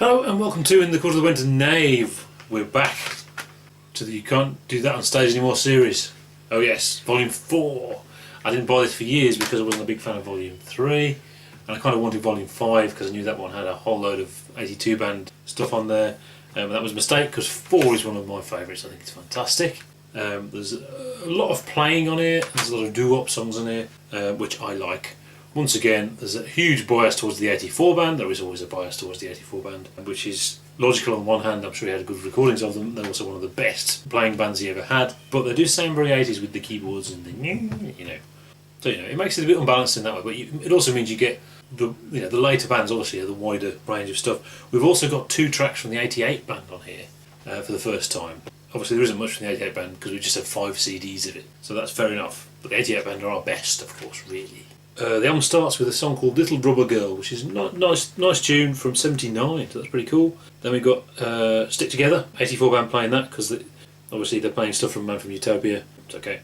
Hello and welcome to In the Court of the Wenton Knave. We're back to the You Can't Do That on Stage Anymore series. Oh yes, Volume 4. I didn't buy this for years because I wasn't a big fan of Volume 3, and I kind of wanted Volume 5 because I knew that one had a whole load of 82 band stuff on there. And that was a mistake because 4 is one of my favourites. I think it's fantastic. There's a lot of playing on it, there's a lot of doo-wop songs on here, which I like. Once again, there's a huge bias towards the 84 band. There is always a bias towards the 84 band, which is logical on one hand. I'm sure he had good recordings of them. They're also one of the best playing bands he ever had. But they do sound very 80s with the keyboards and the, So, it makes it a bit unbalanced in that way. But it also means you get the later bands, obviously, are the wider range of stuff. We've also got 2 tracks from the 88 band on here for the first time. Obviously, there isn't much from the 88 band because we just have 5 CDs of it. So that's fair enough. But the 88 band are our best, of course, really. The album starts with a song called Little Rubber Girl, which is a nice tune from '79, so that's pretty cool. Then we've got Stick Together, 84 band playing that, because obviously they're playing stuff from Man from Utopia, it's okay.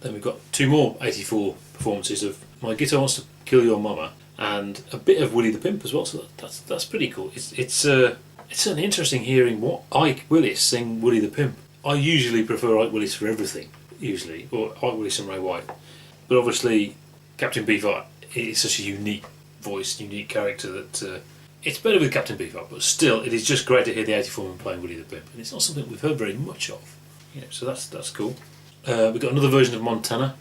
Then we've got 2 more 84 performances of My Guitar Wants to Kill Your Mama, and a bit of Willie the Pimp as well, so that's pretty cool. It's certainly interesting hearing what Ike Willis sing Willie the Pimp. I usually prefer Ike Willis for everything, or Ike Willis and Ray White, but obviously Captain Beefheart is such a unique voice, unique character that it's better with Captain Beefheart, but still it is just great to hear the 84 man playing Willie the Pimp, and it's not something we've heard very much of. So that's cool. We've got another version of Montana,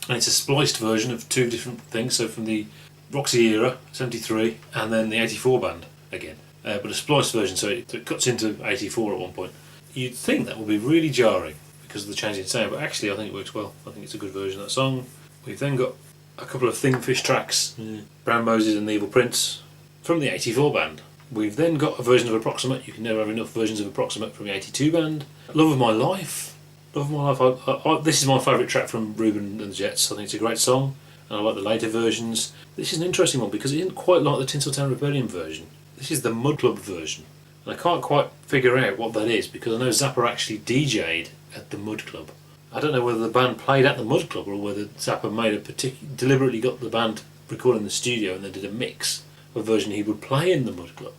and it's a spliced version of 2 different things, so from the Roxy era, 73, and then the 84 band again, but a spliced version, so it cuts into 84 at one point. You'd think that would be really jarring because of the change in sound, but actually I think it works well. I think it's a good version of that song. We've then got a couple of Thingfish tracks, Brown Moses and the Evil Prince, from the 84 band. We've then got a version of Approximate. You can never have enough versions of Approximate from the 82 band. Love of My Life. Love of My Life. This is my favourite track from Reuben and the Jets. I think it's a great song, and I like the later versions. This is an interesting one because it isn't quite like the Tinseltown Rebellion version. This is the Mud Club version, and I can't quite figure out what that is because I know Zappa actually DJ'd at the Mud Club. I don't know whether the band played at the Mud Club or whether Zappa deliberately got the band recorded in the studio and then did a mix of a version he would play in the Mud Club.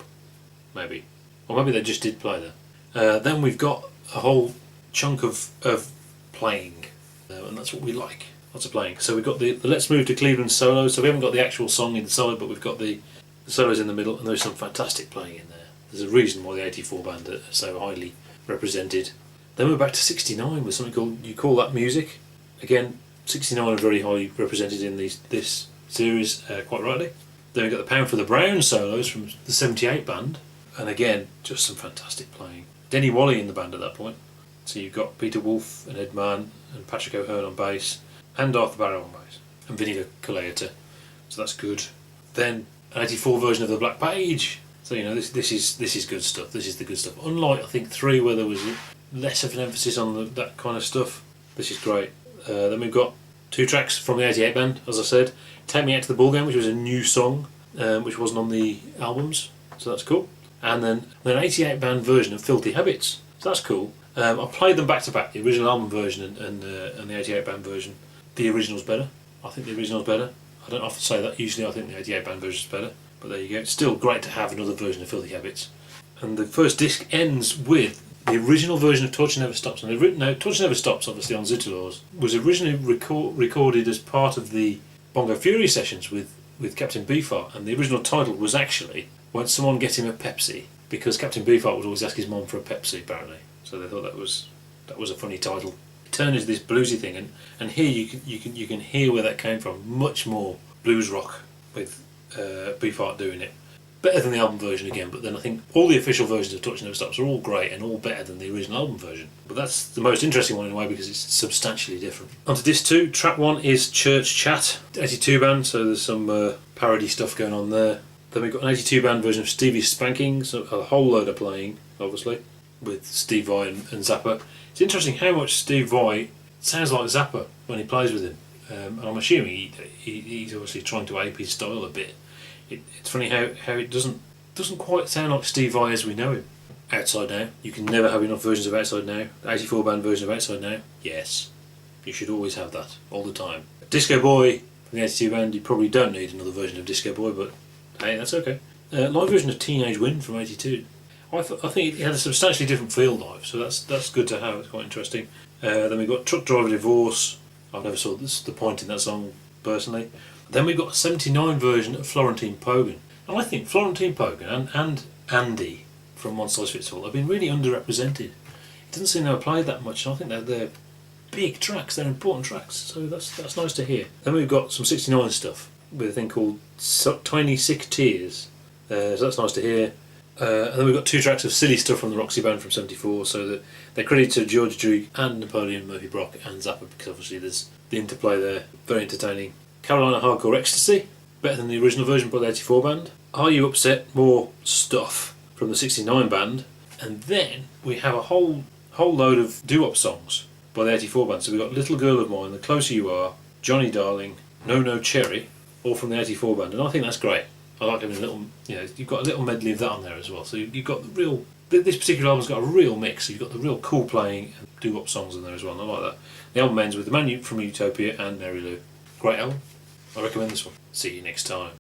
Maybe. Or maybe they just did play there. Then we've got a whole chunk of playing, and that's what we like. Lots of playing. So we've got the Let's Move to Cleveland solo, so we haven't got the actual song in the solo, but we've got the solos in the middle, and there's some fantastic playing in there. There's a reason why the 84 band are so highly represented. Then we're back to 69 with something called You Call That Music. Again, 69 are very highly represented in this series, quite rightly. Then we've got the Pound for the Brown solos from the 78 band, and again, just some fantastic playing. Denny Wally in the band at that point. So you've got Peter Wolf and Ed Mann and Patrick O'Hearn on bass, and Arthur Barrow on bass, and Vinnie Colaiuta. So that's good. Then an 84 version of The Black Page. So this is good stuff. This is the good stuff. Unlike I think 3 where there was less of an emphasis on that kind of stuff. This is great. Then we've got 2 tracks from the 88 band, as I said. Take Me Out to the Ball Game, which was a new song, which wasn't on the albums, so that's cool. And then an 88 band version of Filthy Habits, so that's cool. I played them back to back, the original album version and the 88 band version. The original's better. I think the original's better. I don't often say that. Usually I think the 88 band version's better, but there you go. It's still great to have another version of Filthy Habits. And the first disc ends with the original version of Torture Never Stops. And Torture Never Stops, obviously on Zitulaws, was originally recorded as part of the Bongo Fury sessions with Captain Beefheart, and the original title was actually Won't Someone Get Him a Pepsi? Because Captain Beefheart would always ask his mum for a Pepsi, apparently. So they thought that was a funny title. It turned into this bluesy thing, and here you can hear where that came from. Much more blues rock with Beefheart doing it. Better than the album version again, but then I think all the official versions of Touch Never Stops are all great and all better than the original album version. But that's the most interesting one in a way because it's substantially different. On to disc 2, track 1 is Church Chat, 82 band, so there's some parody stuff going on there. Then we've got an 82 band version of Stevie's Spanking, so a whole load of playing, obviously, with Steve Vai and Zappa. It's interesting how much Steve Vai sounds like Zappa when he plays with him. And I'm assuming he's obviously trying to ape his style a bit. It's funny how it doesn't quite sound like Steve Vai as we know him. Outside Now. You can never have enough versions of Outside Now. The 84 band version of Outside Now. Yes. You should always have that. All the time. Disco Boy from the 82 band. You probably don't need another version of Disco Boy, but hey, that's okay. Live version of Teenage Wind from 82. I think it had a substantially different feel live, so that's good to have. It's quite interesting. Then we've got Truck Driver Divorce. I've never saw the point in that song personally. Then we've got a '79 version of Florentine Pogen. And I think Florentine Pogen and Andy from One Size Fits All have been really underrepresented. It doesn't seem they were played that much, and I think they're big tracks, they're important tracks, so that's nice to hear. Then we've got some '69 stuff with a thing called Tiny Sick Tears, so that's nice to hear. And then we've got 2 tracks of silly stuff from the Roxy Band from '74, so that they're credited to George Duke and Napoleon Murphy Brock and Zappa, because obviously there's the interplay there, very entertaining. Carolina Hardcore Ecstasy, better than the original version by the '84 band. Are You Upset? More stuff from the '69 band. And then we have a whole load of doo-wop songs by the '84 band. So we've got Little Girl of Mine, The Closer You Are, Johnny Darling, No No Cherry, all from the '84 band, and I think that's great. I like having a little, you've got a little medley of that on there as well. So you've got the real, this particular album's got a real mix. So you've got the real cool playing and doo-wop songs in there as well, and I like that. The album ends with The Man from Utopia and Mary Lou. Great album. I recommend this one. See you next time.